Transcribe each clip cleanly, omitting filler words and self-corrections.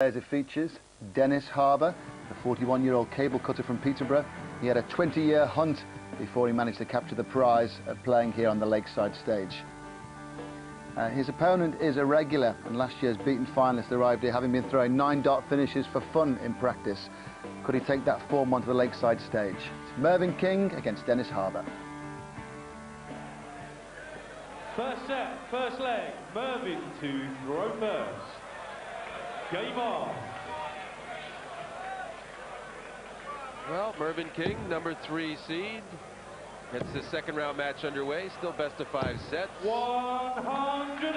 As it features Dennis Harbour, the 41-year-old cable cutter from Peterborough. He had a 20-year hunt before he managed to capture the prize of playing here on the Lakeside stage. His opponent is a regular, and last year's beaten finalist arrived here having been throwing 9-dart finishes for fun in practice. Could he take that form onto the Lakeside stage? It's Mervyn King against Dennis Harbour. First set, first leg, Mervyn to throw first. Game on. Well, Mervyn King, number 3 seed. It's the second round match underway. Still best of 5 sets. 180.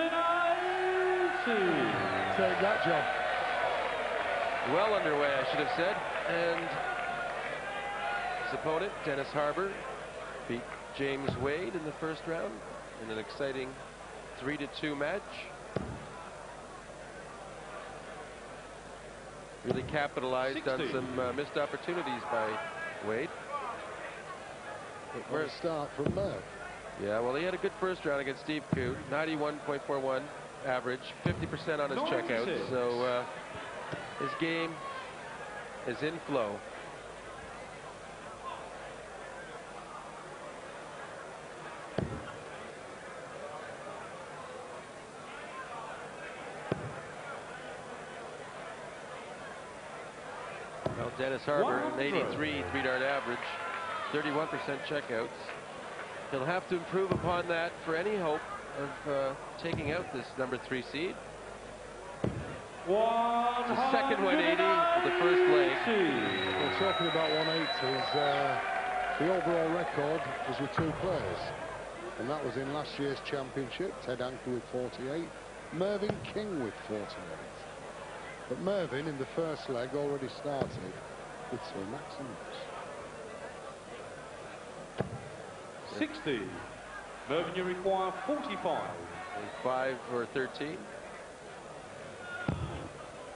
Take that, John. Well underway, I should have said. And his opponent, Dennis Harbour, beat James Wade in the first round in an exciting 3-2 match. Really capitalized 60. on some missed opportunities by Wade. What a start from Merv. Yeah, well, he had a good first round against Steve Coote, 91.41 average, 50% on his checkouts. So his game is in flow. Well, Dennis Harbour, an 83 3-dart average, 31% checkouts. He'll have to improve upon that for any hope of taking out this number 3 seed. It's the second 180 of the first leg. We're talking about 180s. The overall record was with 2 players, and that was in last year's championship. Ted Anker with 48, Mervyn King with 48. But Mervyn in the first leg already started with 2 maximums. 60. Mervyn, you require 45. 5 or 13.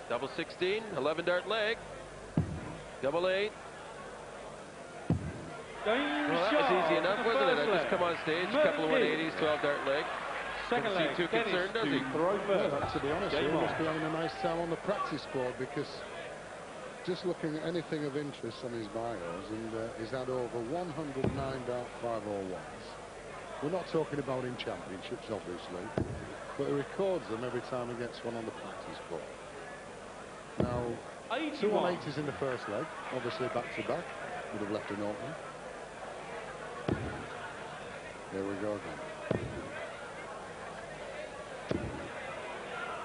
Double 16, 11-dart leg. Double 8. Well, that was easy enough, wasn't it? I just come on stage, a couple of 180s, 12-dart leg. Second leg, too concerned, does he? Throw first. Well, to be honest, he must be having a nice time on the practice board, because just looking at anything of interest on his bios, and he's had over 109-dart 501s. We're not talking about in championships, obviously, but he records them every time he gets one on the practice board. Now, 2 180s in the first leg, obviously back-to-back, would have left an opening. There we go again.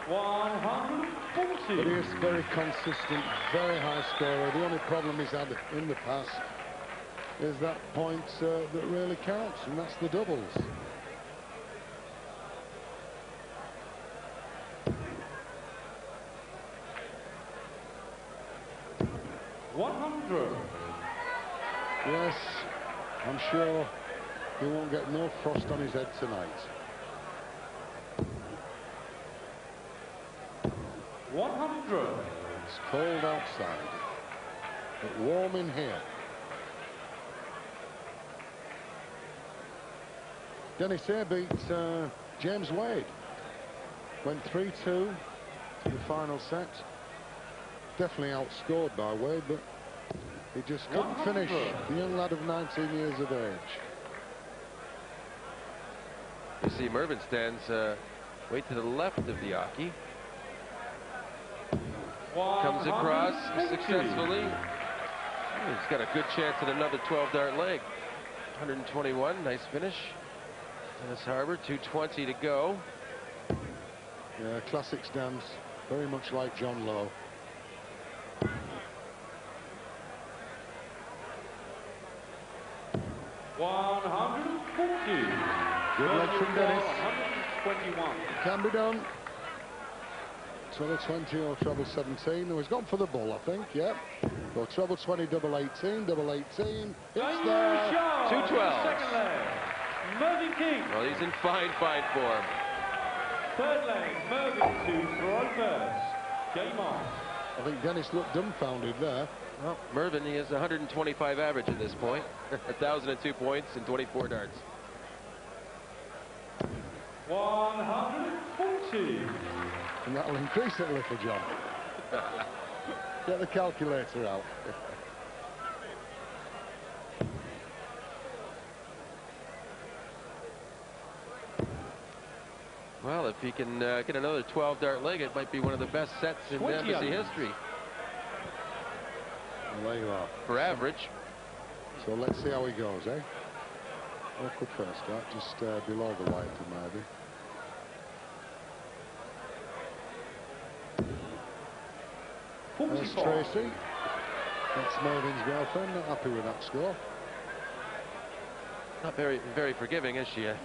140. But he is very consistent, very high scorer. The only problem he's had in the past is that point that really counts, and that's the doubles. Yes, I'm sure he won't get no frost on his head tonight. 100. It's cold outside, but warm in here. Dennis here beat James Wade. Went 3-2 to the final set. Definitely outscored by Wade, but he just couldn't finish. The young lad of 19 years of age. You see Mervyn stands way to the left of the Aki. Comes across successfully. He's got a good chance at another 12-dart leg. 121, nice finish. Dennis Harbour, 220 to go. Yeah, classic stance, very much like John Lowe. Good luck from Dennis. 121. Can be done. Treble 20 or treble 17. No, he's gone for the ball, I think. Yep. Well, treble 20, double 18, double 18. It's there. 212. Second leg, Mervyn King. Well, he's in fine form. Third leg, Mervyn to throw first. Game on. I think Dennis looked dumbfounded there. Well, Mervyn, he has 125 average at this point. 1,002 points and 24 darts. 140. And that'll increase it a little, John. Get the calculator out. Well, if he can get another 12-dart leg, it might be one of the best sets in embassy history. Well, there you are. For average. So let's see how he goes, eh? Awkward first start, just below the white for maybe. There's Tracy. That's Mervin's girlfriend. Not happy with that score. Not very forgiving, is she? No.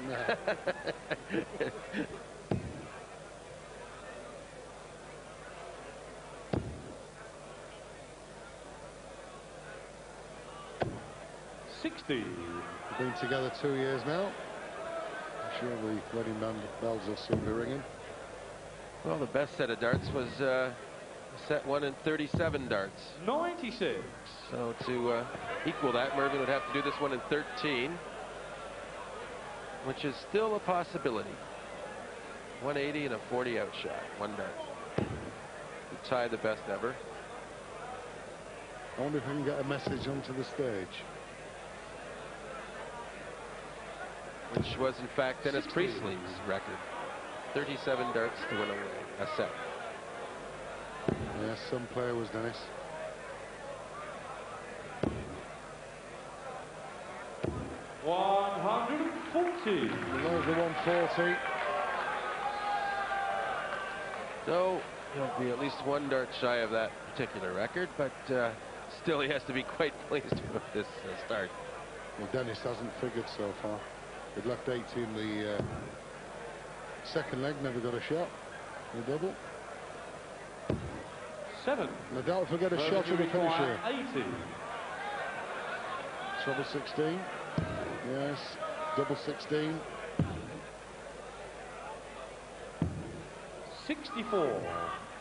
60. Been together 2 years now. I'm sure the wedding bells will soon be ringing. Well, the best set of darts was set one in 37 darts. 96. So to equal that, Mervyn would have to do this one in 13, which is still a possibility. 180 and a 40 out shot, one dart. To tie the best ever. I wonder if I can get a message onto the stage. Which was, in fact, Dennis Priestley's record. 37 darts to win a set. Yes, some player was Dennis. $140. There's the 140. So he'll be at least one dart shy of that particular record, but still he has to be quite pleased with this start. Well, Dennis hasn't figured so far. He'd left 80 in the second leg, never got a shot. The double. 7. No doubt if we get a shot at the finish here. 80. Treble 16. Yes. Double 16. 64.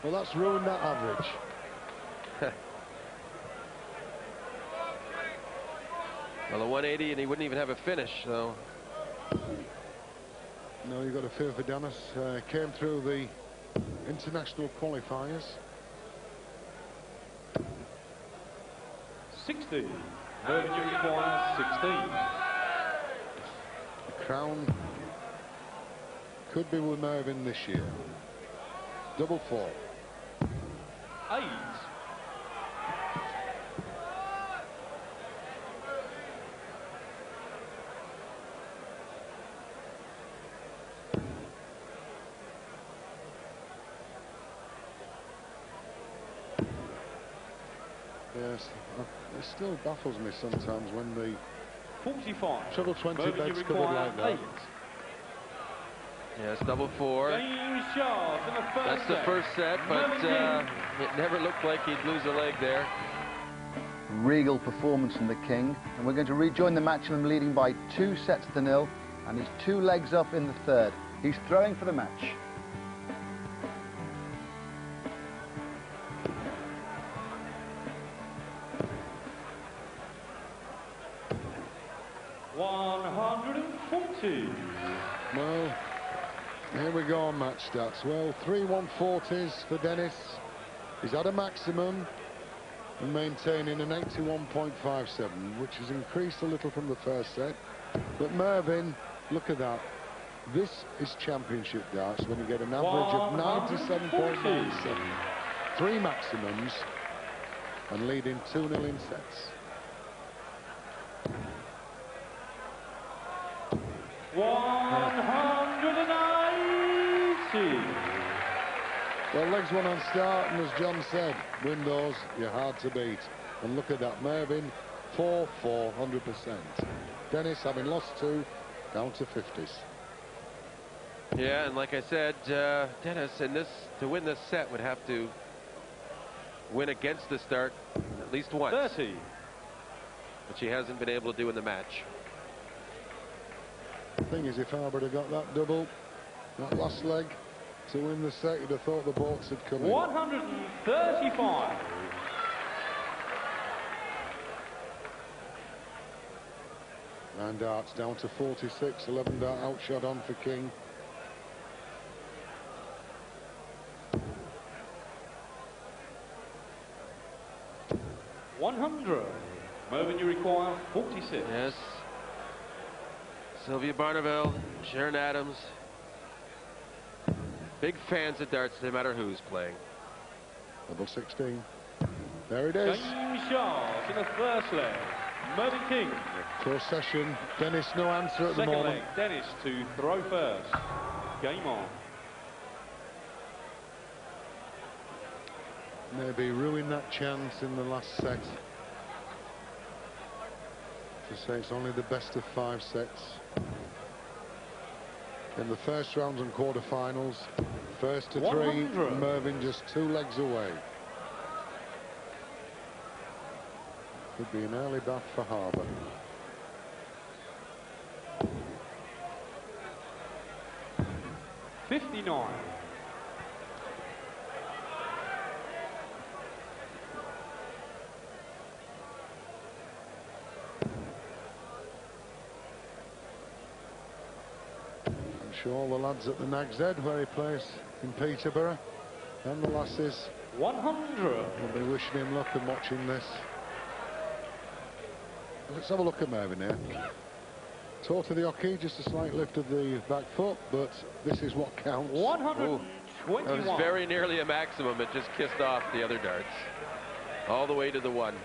Well, that's ruined that average. Well, a 180 and he wouldn't even have a finish, so. No, you've got to fear for Dennis. Came through the international qualifiers. 60. Mervyn, you require 16. The crown could be with Mervyn this year. Double 4. 8. Yes, it still baffles me sometimes when the 45. treble 20 Mervyn, you bets covered require like that. 8. Yes, double 4. James Shaw in the first That's the set. first set, but Mervyn it never looked like he'd lose a leg there. Regal performance from the King, and we're going to rejoin the match with him leading by 2 sets to 0, and he's 2 legs up in the third. He's throwing for the match. $140. Well, here we go on match stats. Well, 3 140s for Dennis. He's had a maximum and maintaining an 81.57, which has increased a little from the first set. But Mervyn, look at that. This is championship darts when you get an average of 97.97. 3 maximums and leading 2-0 in sets. 190. Well, legs won on start, and as John said, windows, you're hard to beat. And look at that, Mervyn, 4-4, 100%. Dennis, having lost 2, down to 50s. Yeah, and like I said, Dennis, to win this set, would have to win against the start at least once. 30. Which he hasn't been able to do in the match. The thing is, if Harbour had got that double, that last leg, to win the set, you'd have thought the boats had come in. 135. Nine darts down to 46, 11 dart outshot on for King. 100. Mervyn, you require 46. Yes. Sylvia Barneveld, Sharon Adams. Big fans of darts, no matter who's playing. Double 16. There it is. James Charles in the first leg. Mervyn King. Close session. Dennis, no answer at the Second moment. leg, Dennis to throw first. Game on. Maybe ruin that chance in the last set. To say it's only the best of 5 sets. In the first rounds and quarterfinals, first to 3, 100. Mervyn just 2 legs away. Could be an early bath for Harbour. $59. I'm sure all the lads at the Nag's Head, where he plays in Peterborough, and the lasses 100. will be wishing him luck and watching this. Let's have a look at Mervyn here. Toe to the hockey, just a slight lift of the back foot, but this is what counts. 121. That was very nearly a maximum. It just kissed off the other darts. All the way to the 1.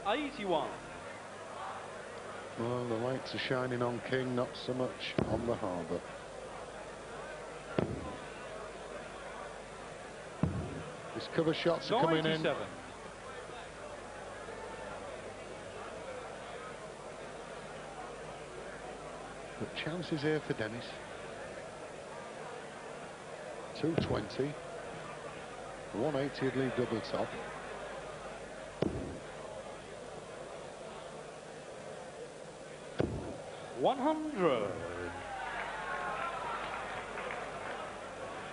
$81. Well, the lights are shining on King, not so much on the Harbour. His cover shots are coming in. 97. But chances here for Dennis. 220. 180 would leave double top. $100.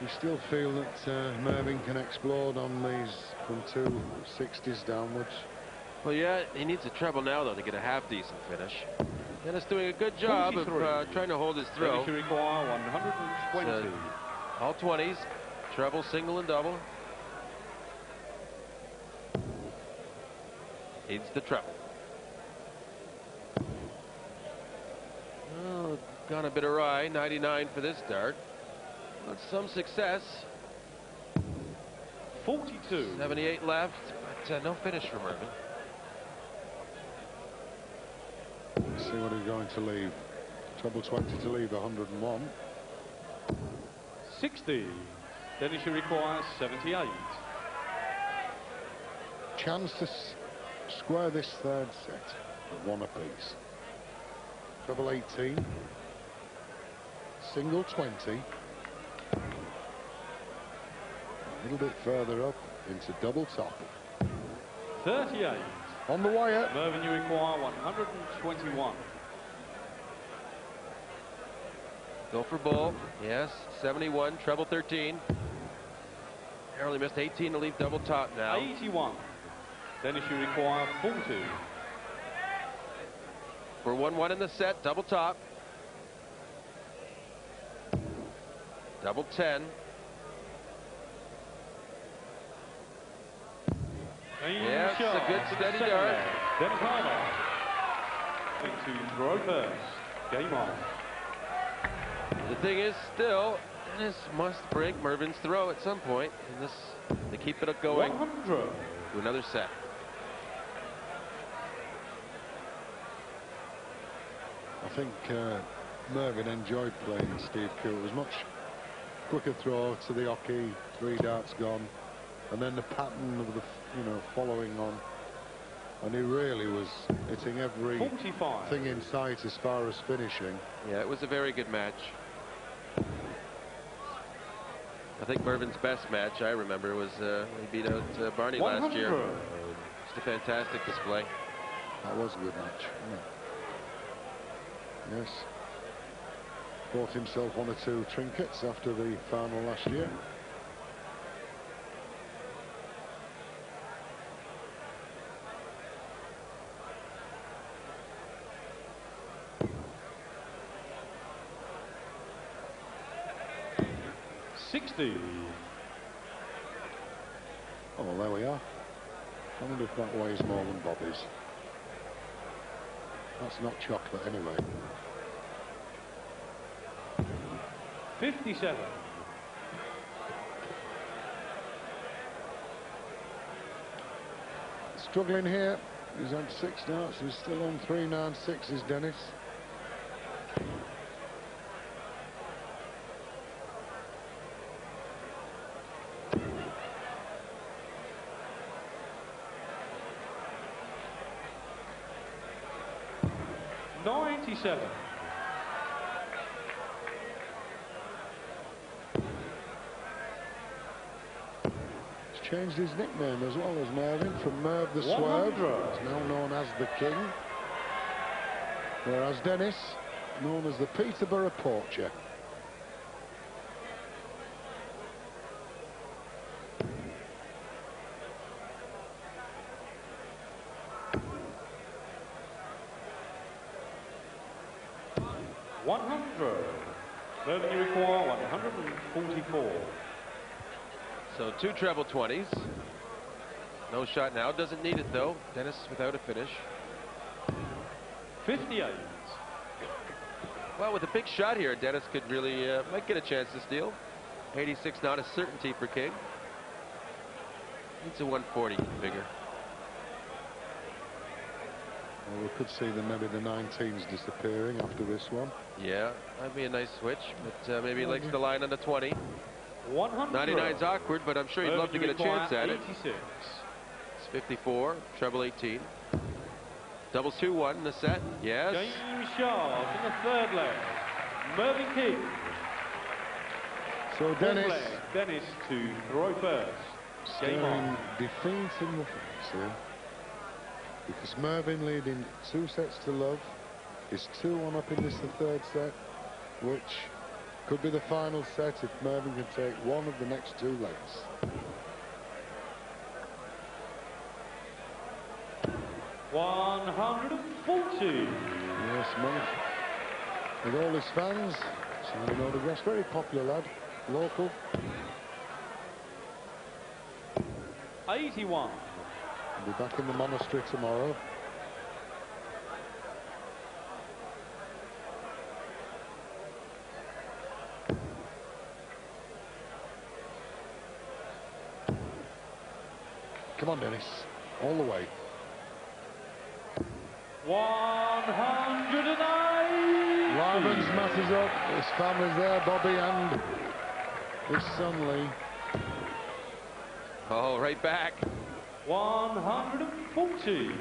You still feel that Mervyn can explode on these from 260s downwards? Well, yeah, he needs a treble now, though, to get a half-decent finish. Dennis doing a good job of trying to hold his throw. Dennis, you require 120. All 20s, treble, single, and double. Needs the treble. Oh, gone a bit awry. 99 for this dart. But some success. 42. 78 left, but no finish for Mervyn. Let's see what he's going to leave. Treble 20 to leave 101. 60. Dennis, you require 78. Chance to square this third set at 1 apiece. Treble 18. Single 20. A little bit further up into double top. 38. On the wire. Mervyn, you require 121. Go for bull. Yes, 71, treble 13. Narrowly missed 18 to leave double top now. 81. Dennis, you require 40. We're 1-1 in the set, double top. Double 10. Yes, a good steady dart. Dennis Harbour. To throw first. Game on. The thing is, still, Dennis must break Mervyn's throw at some point in this to keep it going 100. to another set. I think Mervyn enjoyed playing Steve Cool. It was much quicker throw to the hockey, 3 darts gone, and then the pattern of the following on, and he really was hitting every 45. thing in sight as far as finishing. Yeah, it was a very good match. I think Mervyn's best match I remember was when he beat out Barney 100. last year. Just a fantastic display. That was a good match. Yes. Bought himself 1 or 2 trinkets after the final last year. 60. Oh, well, there we are. I wonder if that weighs more than Bobby's. That's not chocolate anyway. 57. Struggling here. He's had 6 starts. He's still on 396, is Dennis. '97. He's changed his nickname as well as Mervyn from Merv the Swerve. 100. He's now known as the King. Whereas Dennis, known as the Peterborough Poacher. Mervyn, you require 144. So 2 treble 20s. No shot now. Doesn't need it though. Dennis without a finish. 58. Well, with a big shot here, Dennis could really might get a chance to steal. 86 not a certainty for King. It's a 140 figure. Well, we could see maybe the 19s disappearing after this one. Yeah, that'd be a nice switch, but maybe he likes the line on the 20. 100. 99's awkward, but I'm sure he'd love to get a chance at it. 86. It's 54, treble 18. Doubles 2-1 in the set. Yes. Game sharp in the third leg. Mervyn King. So Dennis. Dennis to throw first. Game on. Defeat in the face here. Because Mervyn leading 2 sets to love. Is 2-1 up in this the third set, which could be the final set if Mervyn can take one of the next 2 legs. $140. Yes, Monk. With all his fans, signing autographs. Very popular lad, local. 81. He'll be back in the monastery tomorrow. Come on, Dennis. All the way. 180. Lyman's masses up. His family's there, Bobby and his son Lee. Oh, right back. 140.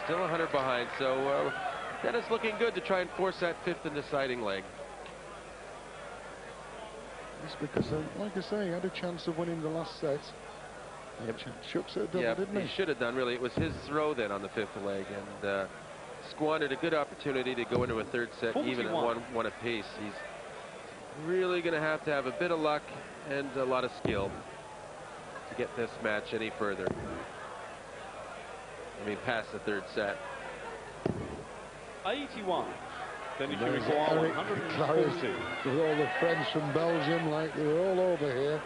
Still 100 behind, so Dennis looking good to try and force that 5th and deciding leg. It's because, like I say, he had a chance of winning the last set. Yep. Shucks it double, didn't he? He should have done, really. It was his throw then on the 5th leg, and squandered a good opportunity to go into a third set 41. even at one apiece. He's really going to have a bit of luck and a lot of skill to get this match any further. I mean, past the third set. 81. Then you should There's require Eric 140. with all the friends from Belgium, like they're all over here.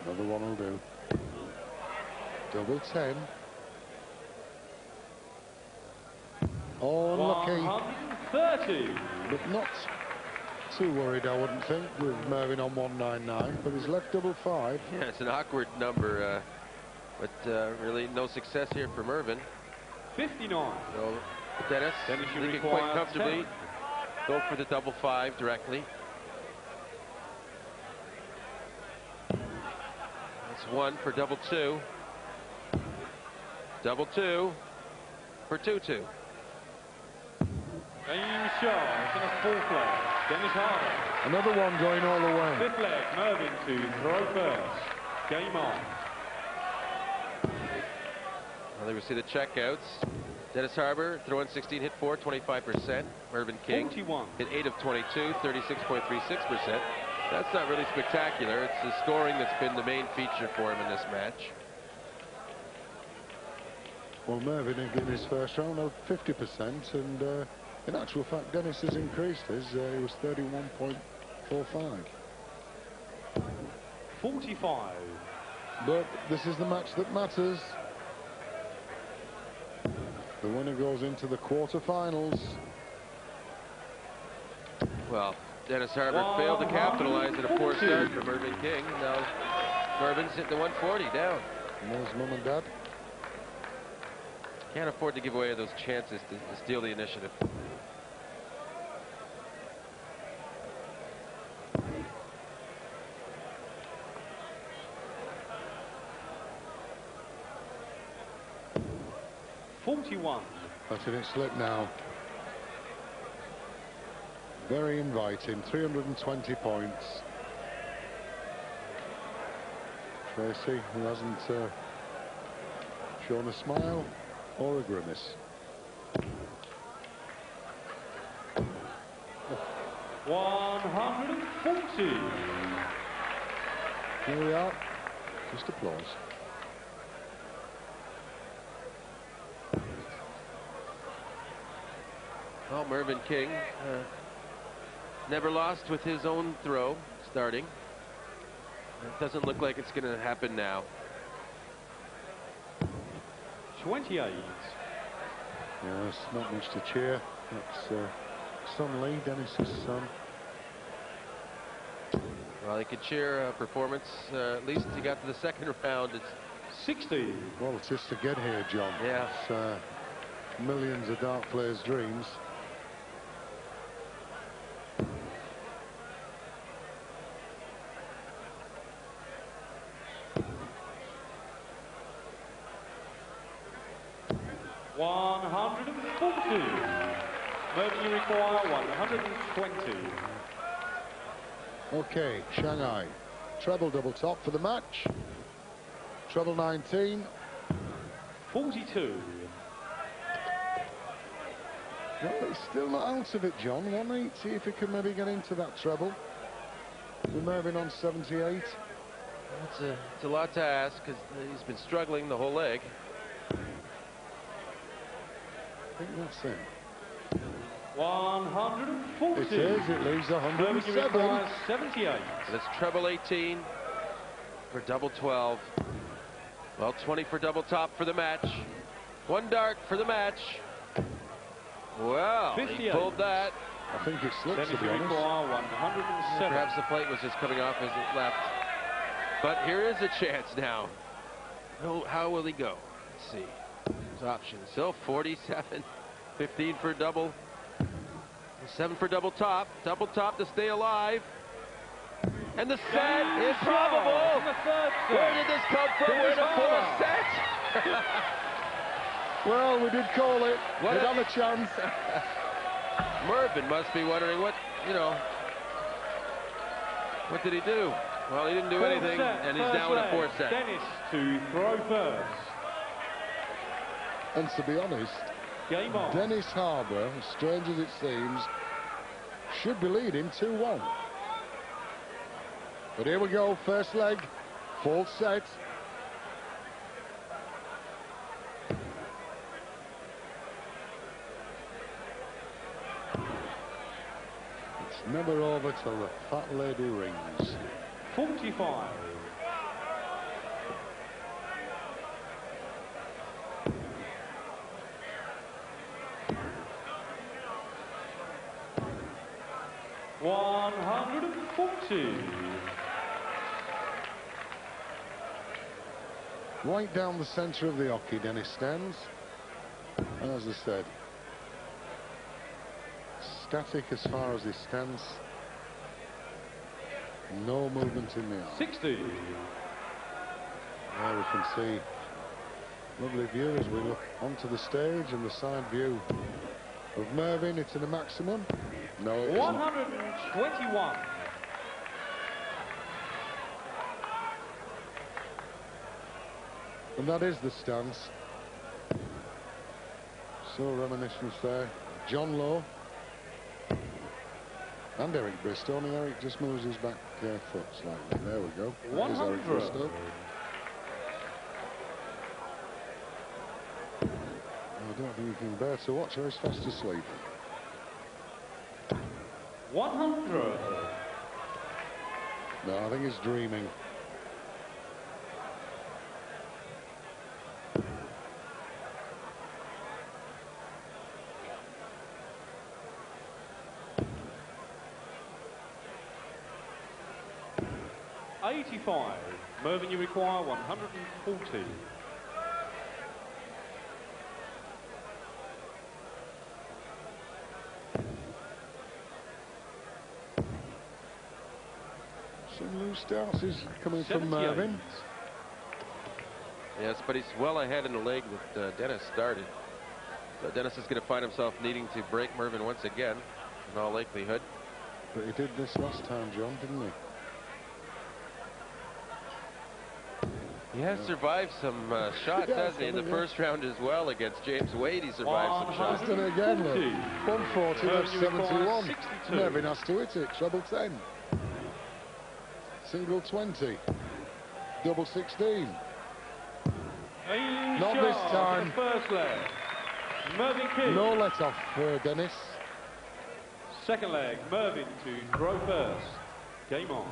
Another one will do. Double 10. Oh, unlucky. 130. But not too worried, I wouldn't think, with Mervyn on 199. But he's left double 5. Yeah, it's an awkward number, but really no success here for Mervyn. 59. So Dennis you he can require quite comfortably 10. go for the double 5 directly. That's 1 for double 2. Double 2 for 2-2. Game shot in a 4th leg. Dennis Harbour. Another one going all the way. 5th leg. Mervyn to throw first. Game on. Well, there we see the checkouts. Dennis Harbour, throw in 16, hit 4, 25%. Mervyn King 41. hit 8 of 22, 36.36%. That's not really spectacular. It's the scoring that's been the main feature for him in this match. Well, Mervyn in his first round had 50%, and In actual fact, Dennis has increased his. He was 31.45. 45. But this is the match that matters. The winner goes into the quarterfinals. Well, Dennis Harbour failed to capitalize at a poor start for Mervyn King. Now Mervyn's hit the 140 down. And there's Mum and Dad. Can't afford to give away those chances to steal the initiative. Letting it slip now. Very inviting. 320 points. Tracy, who hasn't shown a smile or a grimace. $140. Here we are. Just applause. Well, Mervyn King never lost with his own throw starting. It doesn't look like it's going to happen now. 28. Yes, not much to cheer. That's son Lee, Dennis's son. Well, he could cheer a performance. At least he got to the second round. It's 60. Well, it's just to get here, John. Yeah. It's millions of dart players' dreams. Mervyn, you require 120. Okay, Shanghai. Treble double top for the match. Treble 19. 42. Well, he's still not out of it, John. 180 if he can maybe get into that treble. With Mervyn on 78. It's a lot to ask because he's been struggling the whole leg. I think that's it. 140. It is. It leaves 107. 78. So that's treble 18 for double 12. Well, 20 for double top for the match. One dart for the match. Well, he pulled that. I think it slipped, to be honest. 107. Perhaps the plate was just coming off as it left. But here is a chance now. How will he go? Let's see. His options. So 47, 15 for double, 7 for double top to stay alive. And the set is probable. Where did this come from? Where to pull a set? Well, we did call it. What Another chance. Mervyn must be wondering what did he do? Well, he didn't do anything, and he's now in a 4 set. Dennis to throw first. And to be honest, Game on. Dennis Harbour, as strange as it seems, should be leading 2-1. But here we go, first leg, full set. It's never over till the fat lady rings. 45. $140. Right down the centre of the hockey, Dennis stands. And as I said, static as far as he stands. No movement in the arm. 60. There we can see lovely view as we look onto the stage, and the side view of Mervyn. It's in the maximum. No, it isn't. 121. And that is the stance. So reminiscent there. John Lowe and Eric Bristow. And Eric just moves his back foot slightly. There we go. That is Eric 100. Bristow. I don't think you can bear to watch her. He's fast asleep. 100. No, I think he's dreaming. $85. Mervyn, you require 140. Some loose starts is coming from 78. Mervyn. Yes, but he's well ahead in the leg that Dennis started. So Dennis is going to find himself needing to break Mervyn once again, in all likelihood. But he did this last time, John, didn't he? He has survived some shots, hasn't he? In the first round as well against James Wade, he survived some shots. He's done it again, look. 140, left 71. 62. Mervyn has to hit it. Treble 10. Single 20. Double 16. Not this time. First leg. Mervyn King. No let off for Dennis. Second leg. Mervyn to throw first. Game on.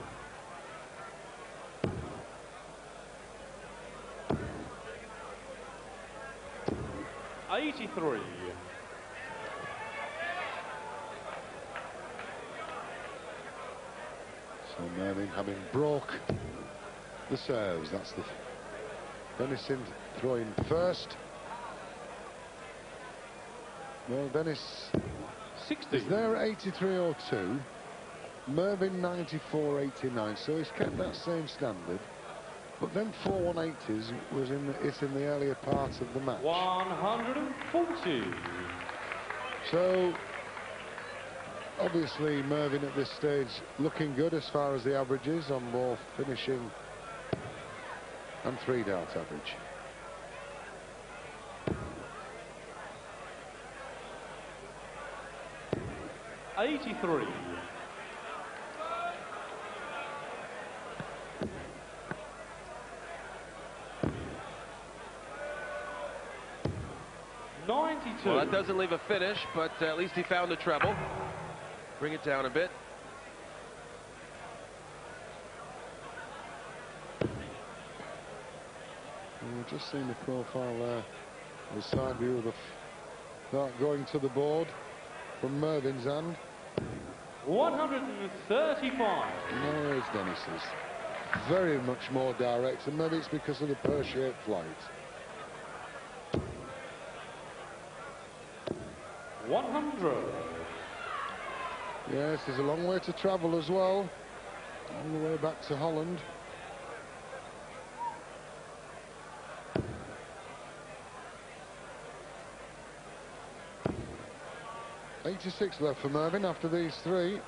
$83. So Mervyn having broke the serves. That's the Dennis in throwing first. Well, Dennis 60. is there at 83.02. Mervyn 94.89. So he's kept that same standard. But then 4-1-80s was in the earlier part of the match. 140. So obviously Mervyn at this stage looking good as far as the averages on both finishing and 3-dart average. $83. $92. Well, that doesn't leave a finish, but at least he found the treble. Bring it down a bit. We've just seen the profile there, the side view of the dart going to the board from Mervyn's hand. 135. No, it's Dennis's. Very much more direct, and maybe it's because of the pear-shaped flight. 100. Yes, there's a long way to travel as well. All the way back to Holland. $86 left for Mervyn after these three.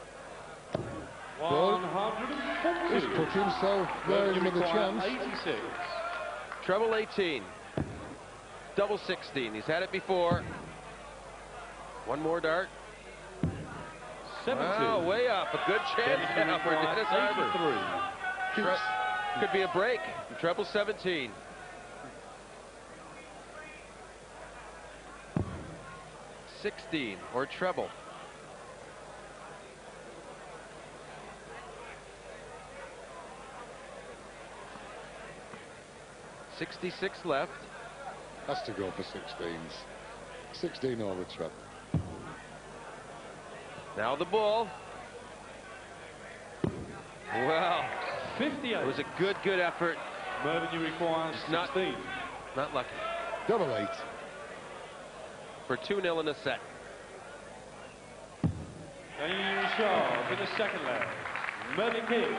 140. He's put himself there in with a chance. 86. Treble 18. Double 16. He's had it before. One more dart. 70. Wow, way up. A good chance now for Dennis Harbour. 83. Could be a break. Treble 17. $16 or treble. $66 left. Has to go for 16s. 16 over treble. Now the bull. Well, 58. it was a good effort. Mervyn, you require 16. Not lucky. Double 8. For 2-0 in the set. Daniel Shaw in the second leg. Mervyn King.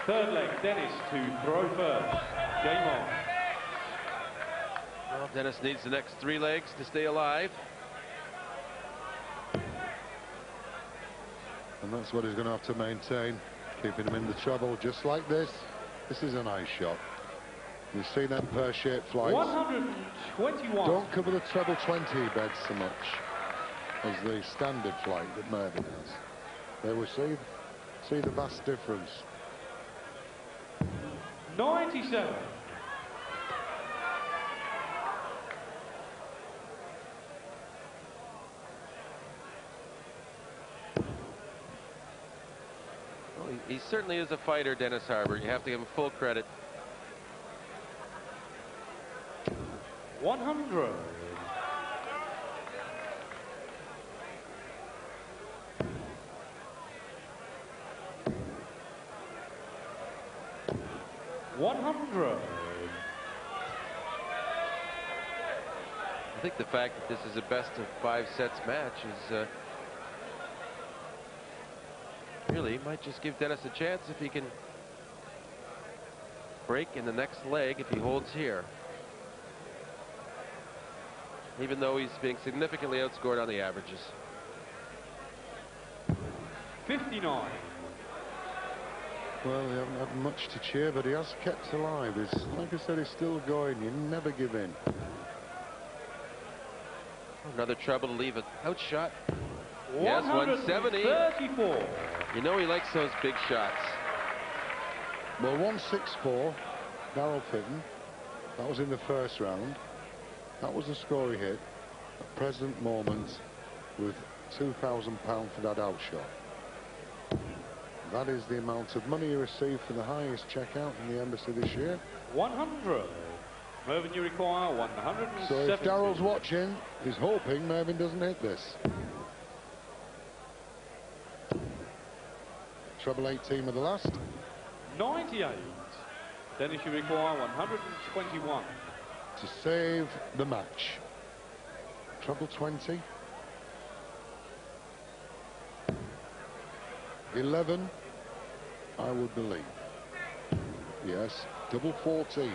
Third leg, Dennis to throw first. Game on. Well, Dennis needs the next 3 legs to stay alive. And that's what he's going to have to maintain, keeping him in the treble just like this. This is a nice shot. You see them pear-shaped flights. 121. Don't cover the treble 20 beds so much as the standard flight that Mervyn has. There we see the vast difference. 97. Well, he certainly is a fighter, Dennis Harbour. You have to give him full credit. 100. I think the fact that this is a best of 5 sets match is really might just give Dennis a chance if he can break in the next leg if he holds here. Even though he's being significantly outscored on the averages. 59. Well, he hasn't had much to cheer, but he has kept alive. He's, like I said, he's still going. You never give in. Another trouble to leave it out shot. Yes, 170. 134. You know he likes those big shots. Well, 164, Darryl Fitton. That was in the first round. That was a score he hit. At present moment, with £2,000 for that outshot. That is the amount of money you receive for the highest checkout in the embassy this year. 100. Mervyn, you require 170. So if Darryl's watching, he's hoping Mervyn doesn't hit this. Treble 18 with the last. 98. Dennis, you require 121. To save the match. Treble 20. 11, I would believe. Yes, double 14.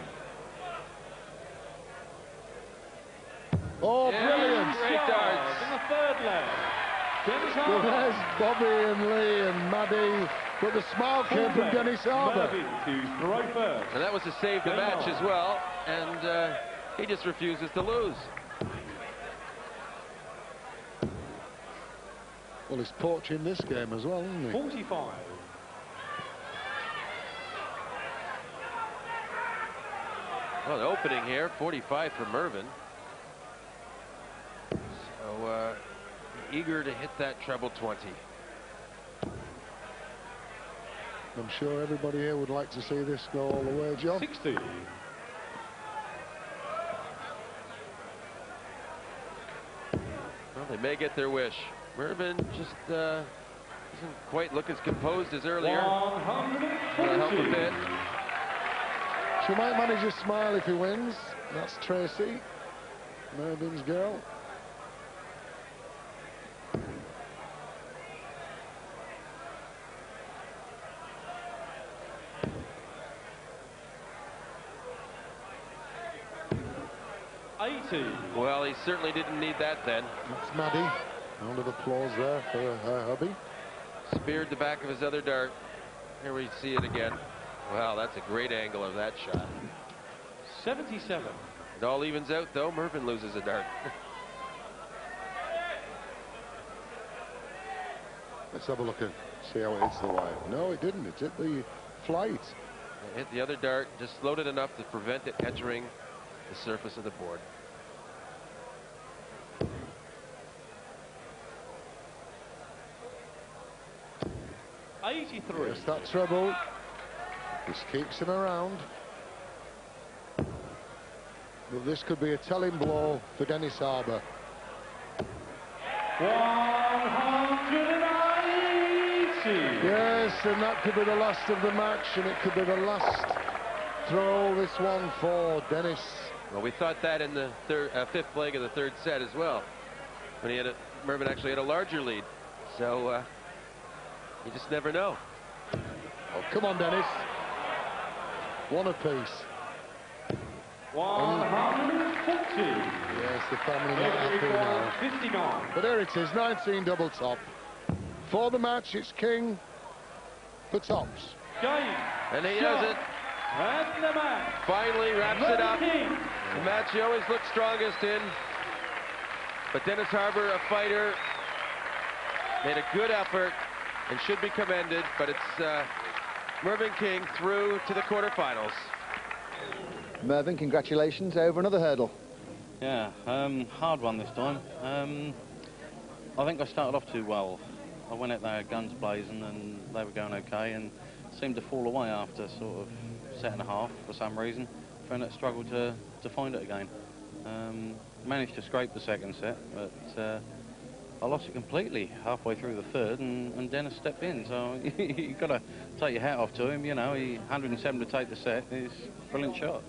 Oh, Yeah, brilliant! great darts. In the third leg. Dennis Well, Harbour. there's Bobby and Lee and Maddie, but the smile came from Dennis Harbour. Mervyn to throw first. And that was to save the Game match on. as well. And he just refuses to lose. Well, he's poaching this game as well, isn't he? 45. Well, the opening here, 45 for Mervyn. So eager to hit that treble 20. I'm sure everybody here would like to see this go all the way, John. 60. Well, they may get their wish. Mervyn just doesn't quite look as composed as earlier. That'll help a 140. bit. She might manage a smile if he wins. That's Tracy, Mervyn's girl. Well, he certainly didn't need that then. That's Maddie. Round of applause there for her hubby. Speared the back of his other dart. Here we see it again. Wow, that's a great angle of that shot. 77. It all evens out, though. Mervyn loses a dart. Let's have a look and see how it hits the wire. No, it didn't. It hit the flight. It hit the other dart, just slowed it enough to prevent it entering the surface of the board. Yes, that trouble. Just keeps him around. But this could be a telling blow for Dennis Harbour. 180. Yes, and that could be the last of the match, and it could be the last throw, this one for Dennis. Well, we thought that in the fifth leg of the third set as well, when he had Mervyn actually had a larger lead. So you just never know. Oh, come on, Dennis. One apiece. 140. Yes, the family not happy now. 59. But there it is, 19 double top. For the match, it's King for tops. Game. And he does it. And the match. Finally wraps it up. King. The match he always looks strongest in. But Dennis Harbour, a fighter, made a good effort and should be commended. But it's Mervyn King through to the quarterfinals. Mervyn, congratulations over another hurdle. Yeah, hard one this time. I think I started off too well. I went out there guns blazing and they were going okay, and seemed to fall away after sort of set and a half for some reason. Found it struggled to find it again. Managed to scrape the second set, but I lost it completely halfway through the third, and Dennis stepped in. So you've got to take your hat off to him. You know, he 107 to take the set. He's a brilliant shot.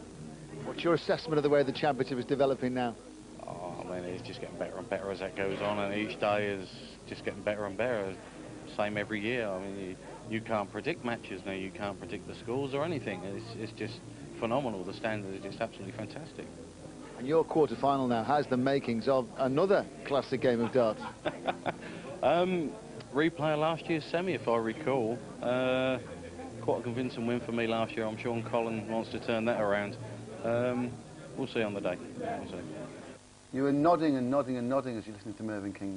What's your assessment of the way the championship is developing now? Oh, I mean, it's just getting better and better as that goes on, and each day is just getting better and better. Same every year. I mean, you can't predict matches now. You can't predict the scores or anything. It's just phenomenal. The standard is just absolutely fantastic. And your quarter-final now has the makings of another classic game of darts. Replay of last year's semi, if I recall. Quite a convincing win for me last year. I'm sure Colin wants to turn that around. We'll see on the day. We'll see. You were nodding and nodding and nodding as you listened to Mervyn King.